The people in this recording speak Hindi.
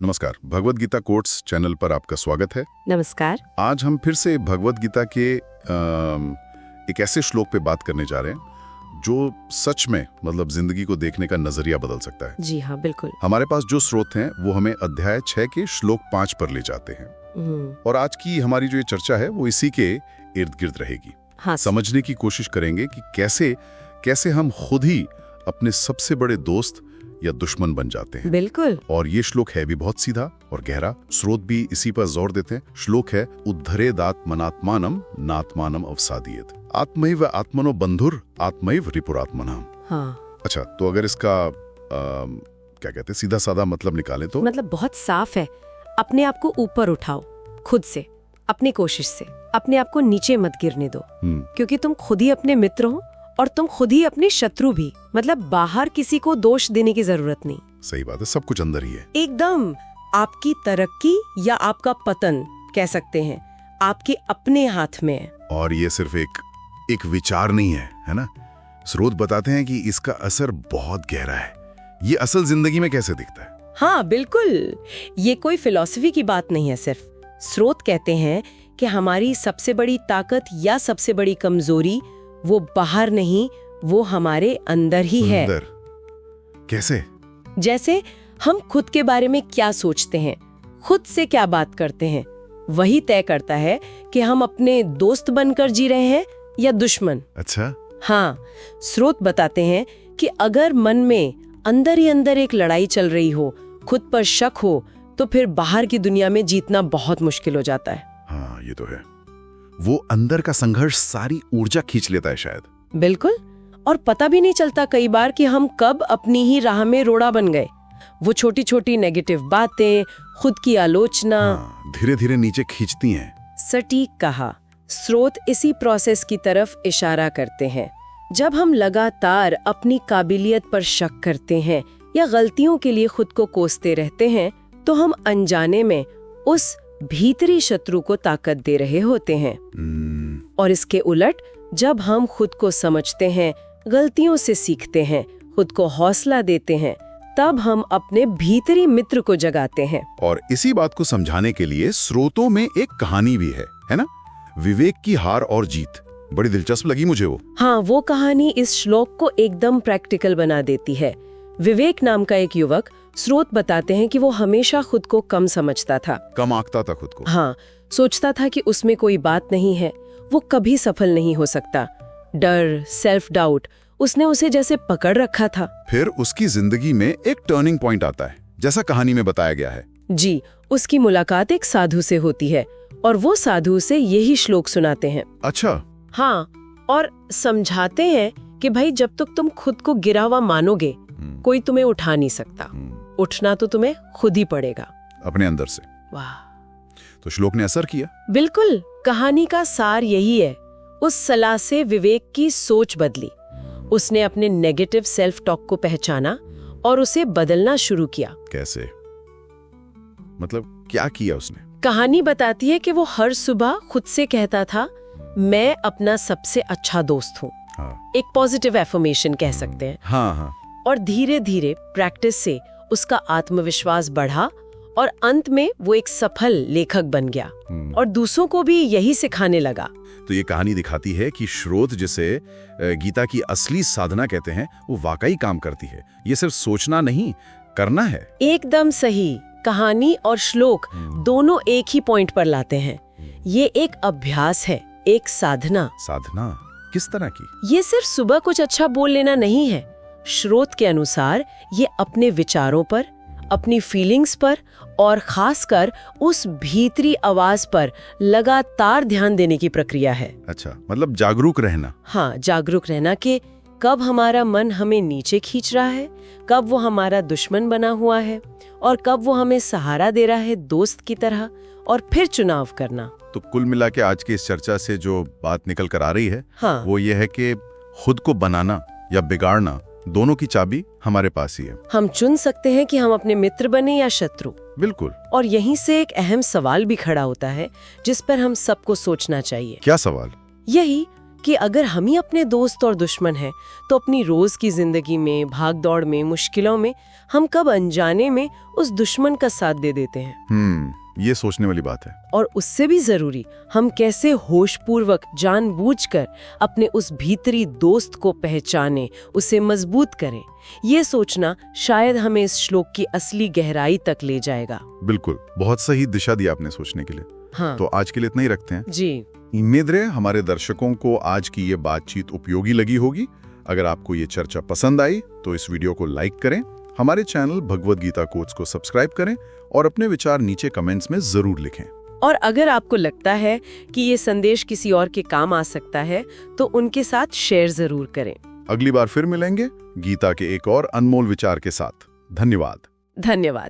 नमस्कार, भगवत गीता कोट्स चैनल पर आपका स्वागत है। नमस्कार। आज हम फिर से भगवत गीता के एक ऐसे श्लोक पे बात करने जा रहे हैं जो सच में मतलब जिंदगी को देखने का नजरिया बदल सकता है। जी हाँ, बिल्कुल। हमारे पास जो स्रोत हैं वो हमें अध्याय 6 के श्लोक 5 पर ले जाते हैं और आज की हमारी जो ये चर्चा है वो इसी के इर्द गिर्द रहेगी। हाँ, समझने की कोशिश करेंगे कि कैसे हम खुद ही अपने सबसे बड़े दोस्त या दुश्मन बन जाते हैं। बिल्कुल। और ये श्लोक है भी बहुत सीधा और गहरा, स्रोत भी इसी पर जोर देते हैं। श्लोक है उद्धरेदात्मनात्मानम नात्मानम अवसादीयत आत्मैव आत्मनो बंधुर आत्मैव रिपुरात्मनाम। हाँ। अच्छा, तो अगर इसका क्या कहते हैं सीधा साधा मतलब निकालें तो मतलब बहुत साफ है। अपने आप को ऊपर उठाओ, खुद से, अपनी कोशिश से। अपने आप को नीचे मत गिरने दो, क्योंकि तुम खुद ही अपने मित्र हो और तुम खुद ही अपने शत्रु भी। मतलब बाहर किसी को दोष देने की जरूरत नहीं। सही बात है, सब कुछ अंदर ही है। एकदम। आपकी तरक्की या आपका पतन कह सकते हैं, आपके अपने हाथ में है। और ये सिर्फ एक विचार नहीं है ना? स्रोत बताते हैं कि इसका असर बहुत गहरा है। ये असल जिंदगी में कैसे दिखता है? हाँ बिल्कुल, ये कोई फिलॉसफी की बात नहीं है। सिर्फ स्रोत कहते हैं कि हमारी सबसे बड़ी ताकत या सबसे बड़ी कमजोरी वो बाहर नहीं, वो हमारे अंदर ही है। अंदर? कैसे? जैसे हम खुद के बारे में क्या सोचते हैं, खुद से क्या बात करते हैं, वही तय करता है कि हम अपने दोस्त बनकर जी रहे हैं या दुश्मन। अच्छा। हाँ, स्रोत बताते हैं कि अगर मन में अंदर ही अंदर एक लड़ाई चल रही हो, खुद पर शक हो, तो फिर बाहर की दुनिया में जीतना बहुत मुश्किल हो जाता है। हाँ, ये तो है। वो अंदर का संघर्ष सारी ऊर्जा खींच लेता है शायद। बिल्कुल। और पता भी नहीं चलता कई बार कि हम कब अपनी ही राह में रोड़ा बन गए। वो छोटी छोटी नेगेटिव बातें, खुद की आलोचना धीरे धीरे नीचे खींचती हैं। सटीक कहा। स्रोत इसी प्रोसेस की तरफ इशारा करते हैं। जब हम लगातार अपनी काबिलियत पर शक करते हैं या गलतियों के लिए खुद को कोसते रहते हैं, तो हम अनजाने में उस भीतरी शत्रु को ताकत दे रहे होते हैं। और इसके उलट जब हम खुद को समझते हैं, गलतियों से सीखते हैं, खुद को हौसला देते हैं, तब हम अपने भीतरी मित्र को जगाते हैं। और इसी बात को समझाने के लिए स्रोतों में एक कहानी भी है ना? विवेक की हार और जीत। बड़ी दिलचस्प लगी मुझे वो। हाँ, वो कहानी इस श्लोक को एकदम प्रैक्टिकल बना देती है। विवेक नाम का एक युवक, स्रोत बताते हैं कि वो हमेशा खुद को कम समझता था, कम आंकता था खुद को। हाँ, सोचता था कि उसमें कोई बात नहीं है, वो कभी सफल नहीं हो सकता। डर, सेल्फ डाउट, उसने उसे जैसे पकड़ रखा था। फिर उसकी जिंदगी में एक टर्निंग पॉइंट आता है, जैसा कहानी में बताया गया है। जी, उसकी मुलाकात एक साधु से होती है और वो साधु उसे यही श्लोक सुनाते हैं। अच्छा। हाँ, और समझाते हैं कि भाई जब तक तुम खुद को गिरा हुआ मानोगे, कोई तुम्हें उठा नहीं सकता। उठना तो तुम्हें खुद ही पड़ेगा, अपने अंदर से। वाह। तो श्लोक ने असर किया। बिल्कुल, कहानी का सार यही है। उस सलाह से विवेक की सोच बदली। उसने अपने नेगेटिव सेल्फ टॉक को पहचाना और उसे बदलना शुरू किया। कैसे? मतलब क्या किया उसने? कहानी बताती है कि वो हर सुबह खुद से कहता था, मैं अपना सबसे अच्छा दोस्त हूँ। हाँ। एक पॉजिटिव एफर्मेशन कह सकते हैं। हाँ हाँ। और धीरे धीरे प्रैक्टिस से उसका आत्मविश्वास बढ़ा और अंत में वो एक सफल लेखक बन गया और दूसरों को भी यही सिखाने लगा। तो ये कहानी दिखाती है कि स्रोत, जिसे गीता की असली साधना कहते हैं, वो वाकई काम करती है। ये सिर्फ सोचना नहीं, करना है। एकदम सही। कहानी और श्लोक दोनों एक ही पॉइंट पर लाते हैं। ये एक अभ्यास है, एक साधना। साधना किस तरह की? ये सिर्फ सुबह कुछ अच्छा बोल लेना नहीं है। स्रोत के अनुसार ये अपने विचारों पर, अपनी फीलिंग्स पर और खासकर उस भीतरी आवाज पर लगातार ध्यान देने की प्रक्रिया है। अच्छा, मतलब जागरूक रहना। हाँ, जागरूक रहना कि कब हमारा मन हमें नीचे खींच रहा है, कब वो हमारा दुश्मन बना हुआ है और कब वो हमें सहारा दे रहा है दोस्त की तरह, और फिर चुनाव करना। तो कुल मिला के आज की इस चर्चा से जो बात निकल कर आ रही है, हाँ, वो ये है कि खुद को बनाना या बिगाड़ना, दोनों की चाबी हमारे पास ही है। हम चुन सकते हैं कि हम अपने मित्र बने या शत्रु। बिल्कुल। और यहीं से एक अहम सवाल भी खड़ा होता है जिस पर हम सबको सोचना चाहिए। क्या सवाल? यही कि अगर हम ही अपने दोस्त और दुश्मन हैं, तो अपनी रोज की जिंदगी में, भागदौड़ में, मुश्किलों में हम कब अनजाने में उस दुश्मन का साथ दे देते हैं। ये सोचने वाली बात है। और उससे भी जरूरी, हम कैसे होशपूर्वक, जानबूझकर अपने उस भीतरी दोस्त को पहचाने, उसे मजबूत करें। ये सोचना शायद हमें इस श्लोक की असली गहराई तक ले जाएगा। बिल्कुल, बहुत सही दिशा दी आपने सोचने के लिए। हाँ तो आज के लिए इतना ही रखते हैं जी। उम्मीद है हमारे दर्शकों को आज की ये बातचीत उपयोगी लगी होगी। अगर आपको ये चर्चा पसंद आई तो इस वीडियो को लाइक करें, हमारे चैनल भगवद गीता कोट्स को सब्सक्राइब करें और अपने विचार नीचे कमेंट्स में जरूर लिखें। और अगर आपको लगता है कि ये संदेश किसी और के काम आ सकता है, तो उनके साथ शेयर जरूर करें। अगली बार फिर मिलेंगे गीता के एक और अनमोल विचार के साथ। धन्यवाद। धन्यवाद।